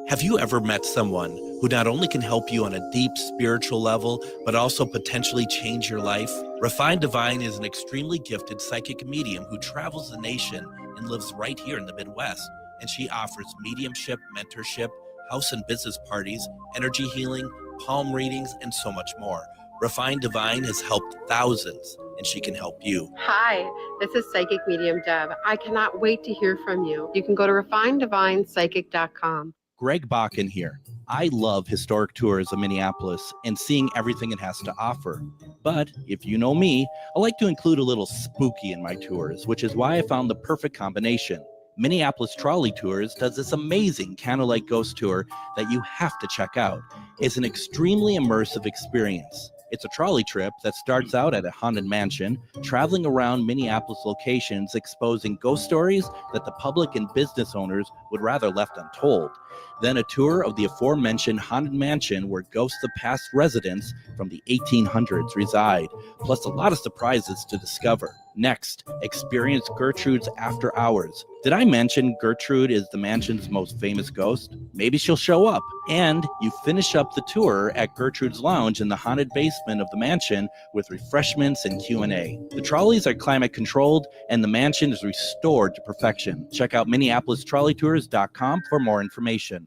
Have you ever met someone who not only can help you on a deep spiritual level, but also potentially change your life? Refined Divine is an extremely gifted psychic medium who travels the nation and lives right here in the Midwest. And she offers mediumship, mentorship, house and business parties, energy healing, palm readings, and so much more. Refined Divine has helped thousands, and she can help you. Hi, this is Psychic Medium Deb. I cannot wait to hear from you. You can go to refineddivinepsychic.com. Greg Bakun here. I love historic tours of Minneapolis and seeing everything it has to offer. But if you know me, I like to include a little spooky in my tours, which is why I found the perfect combination. Minneapolis Trolley Tours does this amazing candlelight ghost tour that you have to check out. It's an extremely immersive experience. It's a trolley trip that starts out at a haunted mansion, traveling around Minneapolis locations, exposing ghost stories that the public and business owners would rather left untold. Then a tour of the aforementioned haunted mansion where ghosts of past residents from the 1800s reside, plus a lot of surprises to discover. Next, experience Gertrude's After Hours. Did I mention Gertrude is the mansion's most famous ghost? Maybe she'll show up. And you finish up the tour at Gertrude's Lounge in the haunted basement of the mansion with refreshments and Q&A. The trolleys are climate controlled and the mansion is restored to perfection. Check out MinneapolisTrolleyTours.com for more information.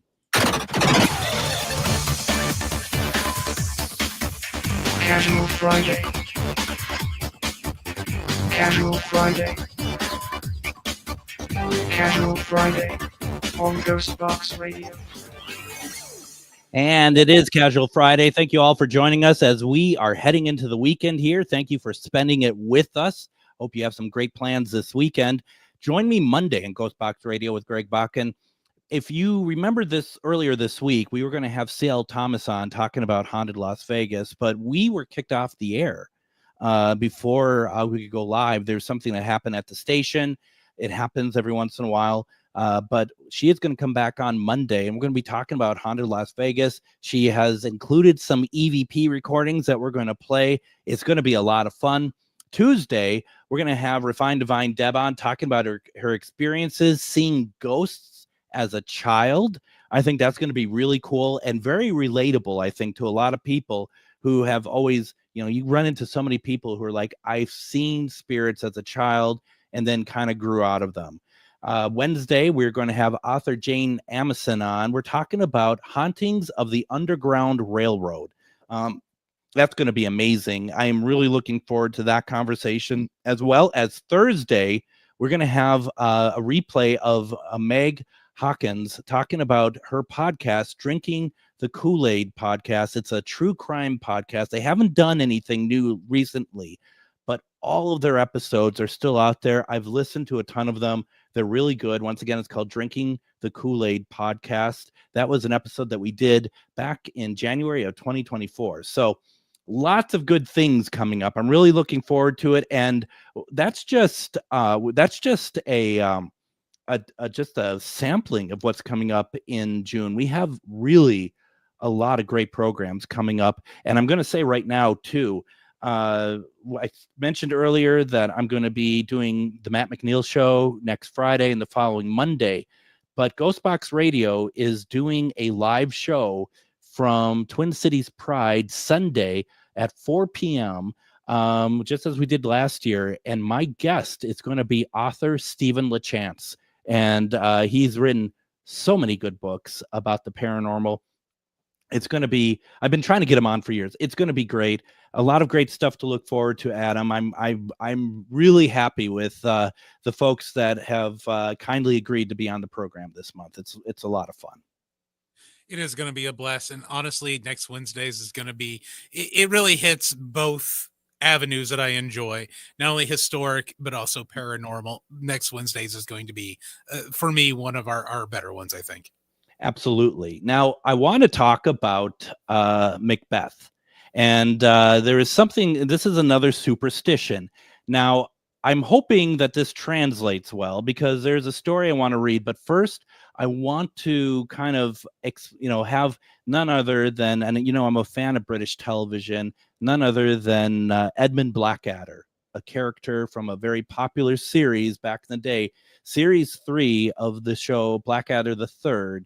Casual Friday. Casual Friday. Casual Friday on GhostBox Radio. And it is Casual Friday. Thank you all for joining us as we are heading into the weekend here. Thank you for spending it with us. Hope you have some great plans this weekend. Join me Monday in GhostBox Radio with Greg Bakun. If you remember this earlier this week, we were going to have C.L. Thomas on talking about haunted Las Vegas, but we were kicked off the air before we could go live. There's something that happened at the station. It happens every once in a while. But she is going to come back on Monday, and we're going to be talking about haunted Las Vegas. She has included some EVP recordings that we're going to play. It's going to be a lot of fun. Tuesday, we're going to have Refined Divine Deb on talking about her experiences seeing ghosts as a child. I think that's going to be really cool and very relatable, I think, to a lot of people who have always, you run into so many people who are like, I've seen spirits as a child and then kind of grew out of them. Wednesday, we're going to have author Jane Amison on. We're talking about hauntings of the Underground Railroad. That's going to be amazing. I am really looking forward to that conversation, as well as Thursday. We're going to have a replay of Meg Hawkins talking about her podcast, Drinking the Kool-Aid podcast. It's a true crime podcast. They haven't done anything new recently, but all of their episodes are still out there. I've listened to a ton of them. They're really good. Once again, it's called Drinking the Kool-Aid podcast. That was an episode that we did back in January of 2024. So lots of good things coming up. I'm really looking forward to it. And that's just a sampling of what's coming up in June. We have really a lot of great programs coming up. And I'm going to say right now, too, I mentioned earlier that I'm going to be doing the Matt McNeil show next Friday and the following Monday. But GhostBox Radio is doing a live show from Twin Cities Pride Sunday at 4 p.m., just as we did last year. And my guest is going to be author Stephen LaChance. And he's written so many good books about the paranormal. It's going to be, I've been trying to get him on for years. It's going to be great. A lot of great stuff to look forward to, Adam. I'm really happy with the folks that have kindly agreed to be on the program this month. It's a lot of fun. It is going to be a blast. And honestly, next Wednesdays is going to be, it really hits both avenues that I enjoy, not only historic, but also paranormal. Next Wednesdays is going to be, for me, one of our better ones, I think. Absolutely. Now, I want to talk about Macbeth. And there is something, this is another superstition. Now, I'm hoping that this translates well because there's a story I want to read. But first, I want to kind of, have none other than, and I'm a fan of British television, none other than Edmund Blackadder, a character from a very popular series back in the day, Series 3 of the show Blackadder the Third.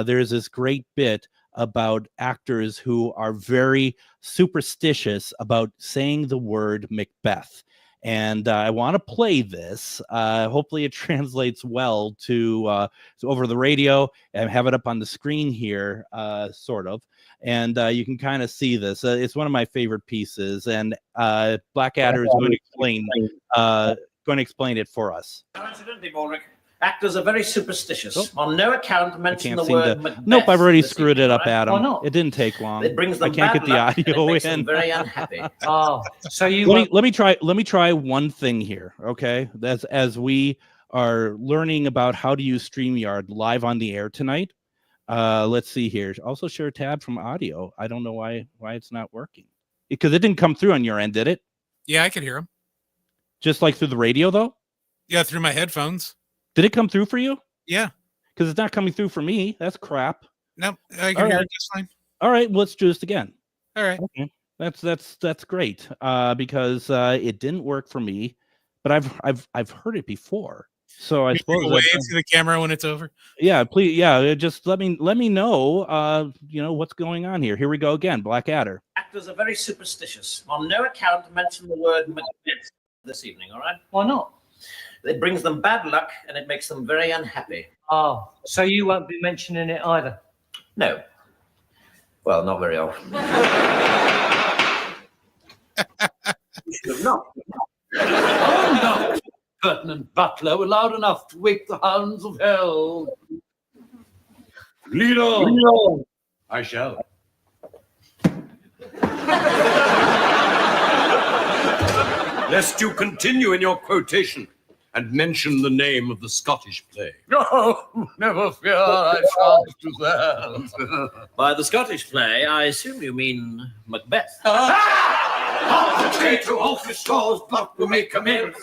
There's this great bit about actors who are very superstitious about saying the word Macbeth. And I want to play this. Hopefully it translates well to over the radio and have it up on the screen here, sort of. And you can kind of see this. It's one of my favorite pieces. And Blackadder is going to explain it for us. Coincidentally, Ulrich, actors are very superstitious. On no account mention the seem word to. Macbeth. Nope, I've already this screwed it evening, up, right? Adam. Why not? It didn't take long. It brings them I can't bad get the luck, and it audio makes them in. very unhappy. Oh, so you Let me try one thing here, okay? That's as we are learning about how to use StreamYard live on the air tonight. Let's see here. Also share a tab from audio. I don't know why it's not working. Because it didn't come through on your end, did it? Yeah, I could hear him. Just like through the radio, though? Yeah, through my headphones. Did it come through for you? Yeah. Because it's not coming through for me. That's crap. No, I can hear it just fine. All right, let's do this again. All right. Okay. That's great. Because it didn't work for me, but I've heard it before. So I suppose wave to the camera when it's over. Yeah, please. Yeah, just let me know. What's going on here. Here we go again. Blackadder. Actors are very superstitious. On no account mention the word Macbeth this evening, all right? Why not? It brings them bad luck and it makes them very unhappy. Oh, so you won't be mentioning it either? No. Well, not very often. No. Oh, no. Curtain and Butler were loud enough to wake the hounds of hell. Lead on. I shall. Lest you continue in your quotation and mention the name of the Scottish play. No, never fear, I shan't do that. By the Scottish play, I assume you mean Macbeth. Potato off the stores, but we make amends.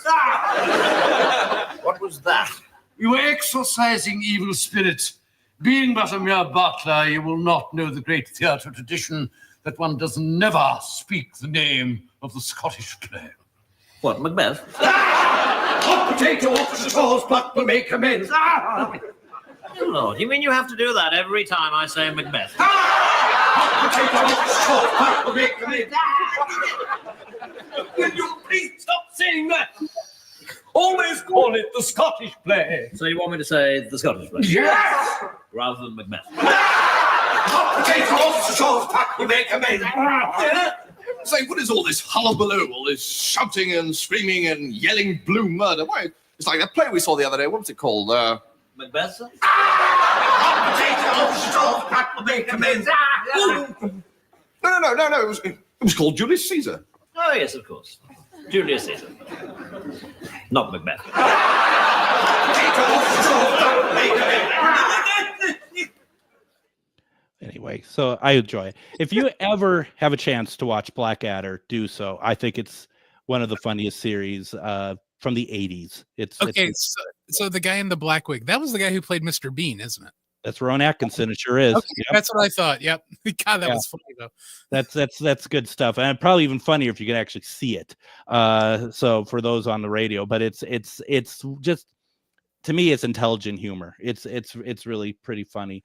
What was that? You are exorcising evil spirits. Being but a mere butler, you will not know the great theatre tradition that one does never speak the name of the Scottish play. What, Macbeth? Hot potato off the stores, but we make amends. Oh, Lord, you mean you have to do that every time I say Macbeth? Hot potato off the stores, but we make amends. Will you please stop saying that? Always call it the Scottish play. So you want me to say the Scottish play? Yes! Rather than Macbeth? Hot potato off the stores, but we make amends. Say, what is all this hullabaloo, all this shouting and screaming and yelling blue murder? Why, it's like that play we saw the other day. What was it called? Macbeth, sir? No. It was called Julius Caesar. Oh, yes, of course. Julius Caesar. Not Macbeth. Anyway, so I enjoy it. If you ever have a chance to watch Blackadder, do so. I think it's one of the funniest series from the 80s. So the guy in the black wig, that was the guy who played Mr. Bean, isn't it? That's Rowan Atkinson. It sure is. Okay, Yep. that's what I thought. Yep. God, that was funny though. That's good stuff, and probably even funnier if you can actually see it. So for those on the radio, but it's just, to me, it's intelligent humor. It's really pretty funny.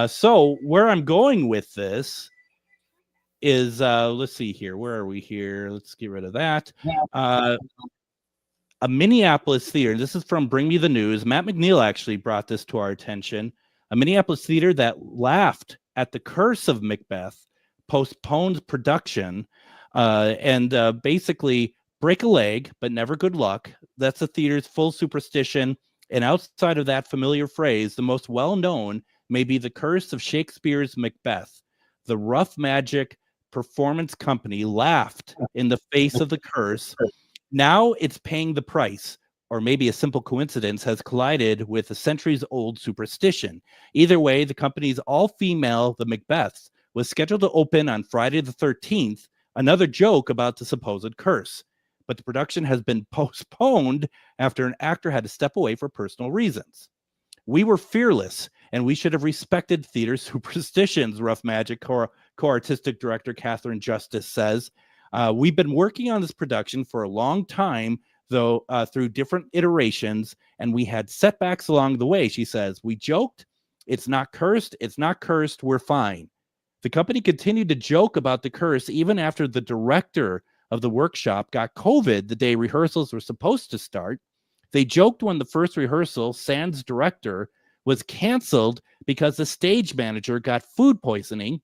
So where I'm going with this is, let's see here. Where are we here? Let's get rid of that. A Minneapolis theater. This is from Bring Me the News. Matt McNeil actually brought this to our attention. A Minneapolis theater that laughed at the curse of Macbeth postponed production and basically break a leg, but never good luck. That's the theater's full superstition. And outside of that familiar phrase, the most well-known may be the curse of Shakespeare's Macbeth. The rough magic performance company laughed in the face of the curse. Now it's paying the price, or maybe a simple coincidence has collided with a centuries-old superstition. Either way, the company's all-female The Macbeths was scheduled to open on Friday the 13th, another joke about the supposed curse. But the production has been postponed after an actor had to step away for personal reasons. We were fearless, and we should have respected theater superstitions, Rough Magic co-artistic director Catherine Justice says. We've been working on this production for a long time, though, through different iterations, and we had setbacks along the way, she says. We joked, it's not cursed, we're fine. The company continued to joke about the curse even after the director of the workshop got COVID the day rehearsals were supposed to start. They joked when the first rehearsal, Sans director, was canceled because the stage manager got food poisoning.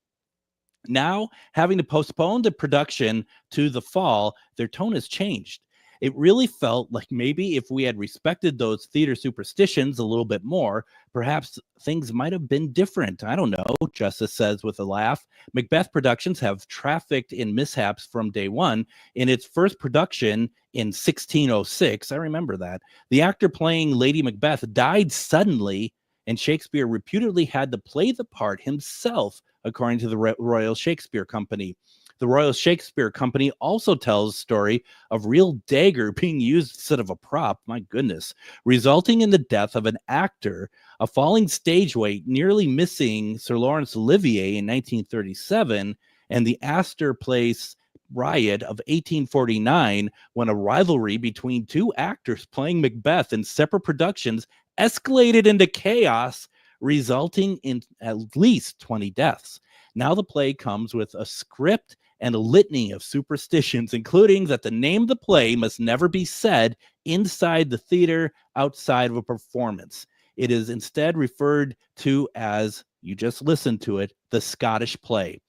Now, having to postpone the production to the fall, their tone has changed. It really felt like maybe if we had respected those theater superstitions a little bit more, perhaps things might have been different. I don't know, Justice says with a laugh. Macbeth Productions have trafficked in mishaps from day one. In its first production in 1606, I remember that, the actor playing Lady Macbeth died suddenly, and Shakespeare reputedly had to play the part himself, according to the Royal Shakespeare Company. The Royal Shakespeare Company also tells a story of real dagger being used instead of a prop, my goodness, resulting in the death of an actor, a falling stage weight, nearly missing Sir Laurence Olivier in 1937, and the Astor Place riot of 1849, when a rivalry between two actors playing Macbeth in separate productions escalated into chaos, resulting in at least 20 deaths. Now the play comes with a script and a litany of superstitions, including that the name of the play must never be said inside the theater outside of a performance. It is instead referred to as, you just listened to it, the Scottish play.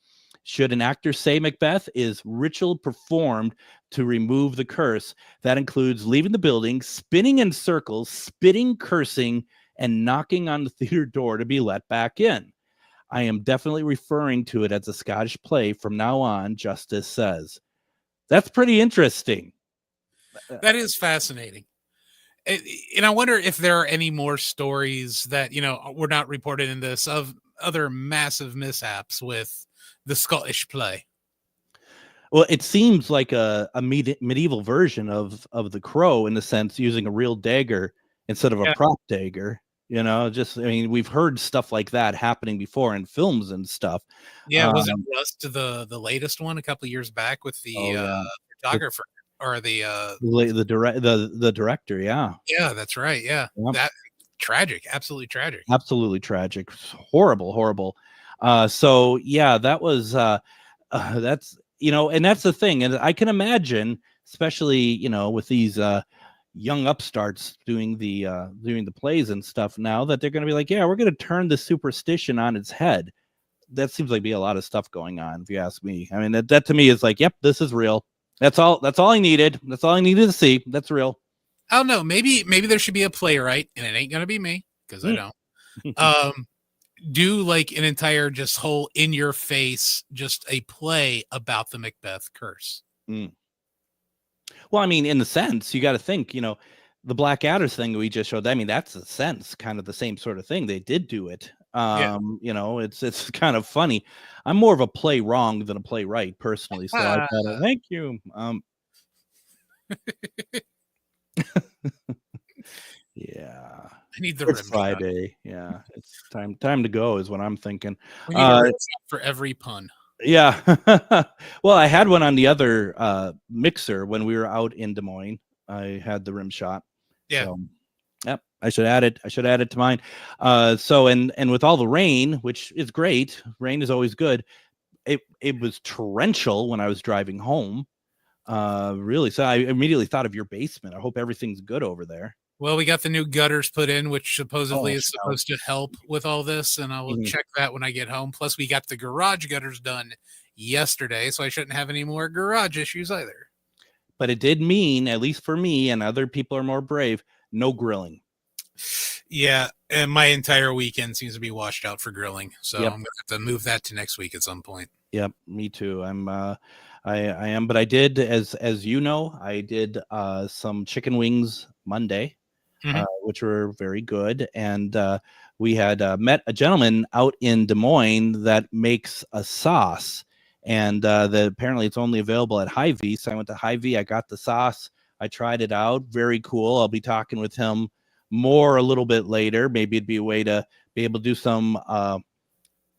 Should an actor say Macbeth, is ritual performed to remove the curse. That includes leaving the building, spinning in circles, spitting, cursing, and knocking on the theater door to be let back in. I am definitely referring to it as a Scottish play from now on, Justice says. That's pretty interesting. That is fascinating. And I wonder if there are any more stories that, were not reported in this of other massive mishaps with the Scottish play. Well, it seems like a medieval version of the Crow, in the sense using a real dagger instead of a prop dagger. We've heard stuff like that happening before in films and stuff. Yeah, was it Rust the latest one a couple of years back with the photographer or the director? Yeah, that's right. Yeah, that tragic, absolutely tragic. Absolutely tragic. Horrible. So yeah, that was that's and that's the thing. And I can imagine, especially with these young upstarts doing the plays and stuff now, that they're going to be like, yeah, we're going to turn the superstition on its head. That seems like be a lot of stuff going on, if you ask me. I mean, that to me is like, yep, this is real. That's all I needed. That's all I needed to see. That's real. I don't know. Maybe there should be a playwright, and it ain't going to be me because I don't. Do like an entire just whole in your face, just a play about the Macbeth curse. Well, I mean, in the sense, you got to think, the Blackadder's thing we just showed. I mean, that's a sense, kind of the same sort of thing. They did do it. It's kind of funny. I'm more of a play wrong than a play right, personally. So I thought, thank you. Yeah. I need the it's rim Friday. Shot. Yeah, it's time to go is what I'm thinking. We need a rim shot for every pun. Yeah. Well, I had one on the other mixer when we were out in Des Moines. I had the rim shot. Yeah. So, yep. I should add it to mine. So and with all the rain, which is great, rain is always good. It was torrential when I was driving home. Really. So I immediately thought of your basement. I hope everything's good over there. Well, we got the new gutters put in, which supposedly is supposed to help with all this, and I will check that when I get home. Plus, we got the garage gutters done yesterday, so I shouldn't have any more garage issues either. But it did mean, at least for me, and other people are more brave, no grilling. Yeah, and my entire weekend seems to be washed out for grilling, so I'm going to have to move that to next week at some point. Yep, me too. I am, but I did, as you know, I did some chicken wings Monday. Which were very good. And we had met a gentleman out in Des Moines that makes a sauce. And apparently it's only available at Hy-Vee. So I went to Hy-Vee. I got the sauce. I tried it out. Very cool. I'll be talking with him more a little bit later. Maybe it'd be a way to be able to do some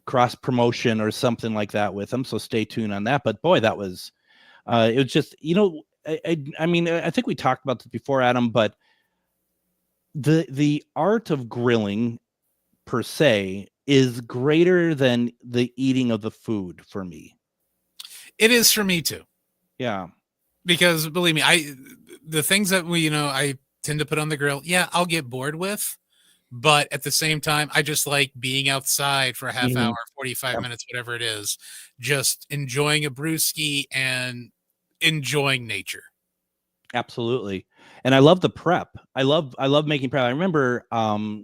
cross promotion or something like that with him. So stay tuned on that. But boy, that was, it was just, I mean, I think we talked about this before, Adam, but the art of grilling per se is greater than the eating of the food for me. It is for me too. Yeah. Because believe me, the things that I tend to put on the grill, I'll get bored with, but at the same time, I just like being outside for a half hour, 45 minutes, whatever it is, just enjoying a brewski and enjoying nature. Absolutely. And I love the prep. I love making prep. I remember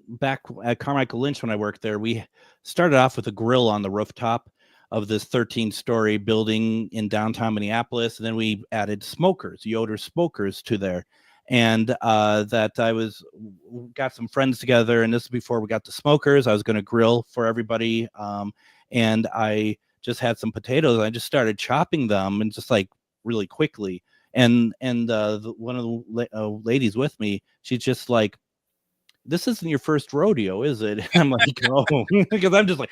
back at Carmichael Lynch when I worked there, we started off with a grill on the rooftop of this 13-story building in downtown Minneapolis. And then we added smokers, Yoder smokers to there. And that got some friends together. And this is before we got the smokers. I was going to grill for everybody. And I just had some potatoes. I just started chopping them and just like really quickly. And one of the ladies with me, she's just like, this isn't your first rodeo, is it? I'm like, oh, because I'm just like,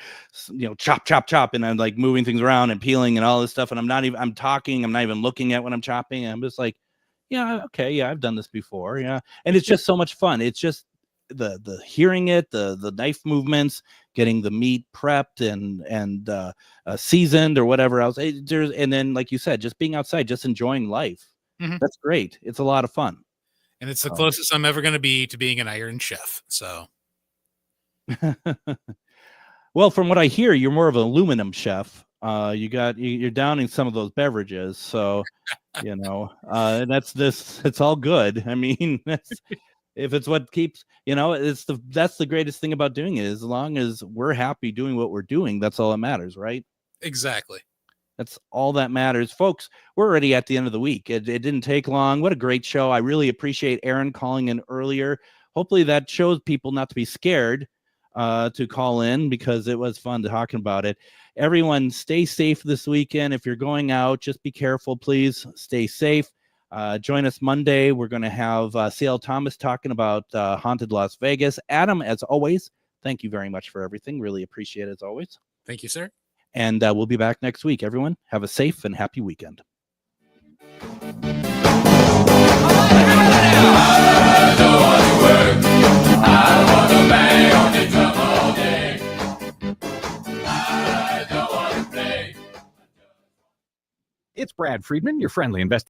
chop, chop, chop. And I'm like moving things around and peeling and all this stuff. And I'm talking, I'm not even looking at what I'm chopping. I'm just like, yeah, okay. Yeah. I've done this before. Yeah. And it's just so much fun. It's just the hearing it, the knife movements, getting the meat prepped and seasoned or whatever else. And then, like you said, just being outside, just enjoying life. Mm-hmm. That's great. It's a lot of fun. And it's the closest I'm ever going to be to being an Iron Chef. So, well, from what I hear, you're more of an aluminum chef. You're downing some of those beverages, so it's all good. I mean, if it's what keeps, that's the greatest thing about doing it. As long as we're happy doing what we're doing, that's all that matters, right? Exactly. That's all that matters, folks. We're already at the end of the week. It didn't take long. What a great show. I really appreciate Aaron calling in earlier. Hopefully that shows people not to be scared to call in, because it was fun talking about it. Everyone, stay safe this weekend. If you're going out, just be careful, please. Stay safe. Join us Monday. We're going to have C.L. Thomas talking about Haunted Las Vegas. Adam, as always, thank you very much for everything. Really appreciate it, as always. Thank you, sir. And we'll be back next week. Everyone, have a safe and happy weekend. It's Brad Friedman, your friendly investor.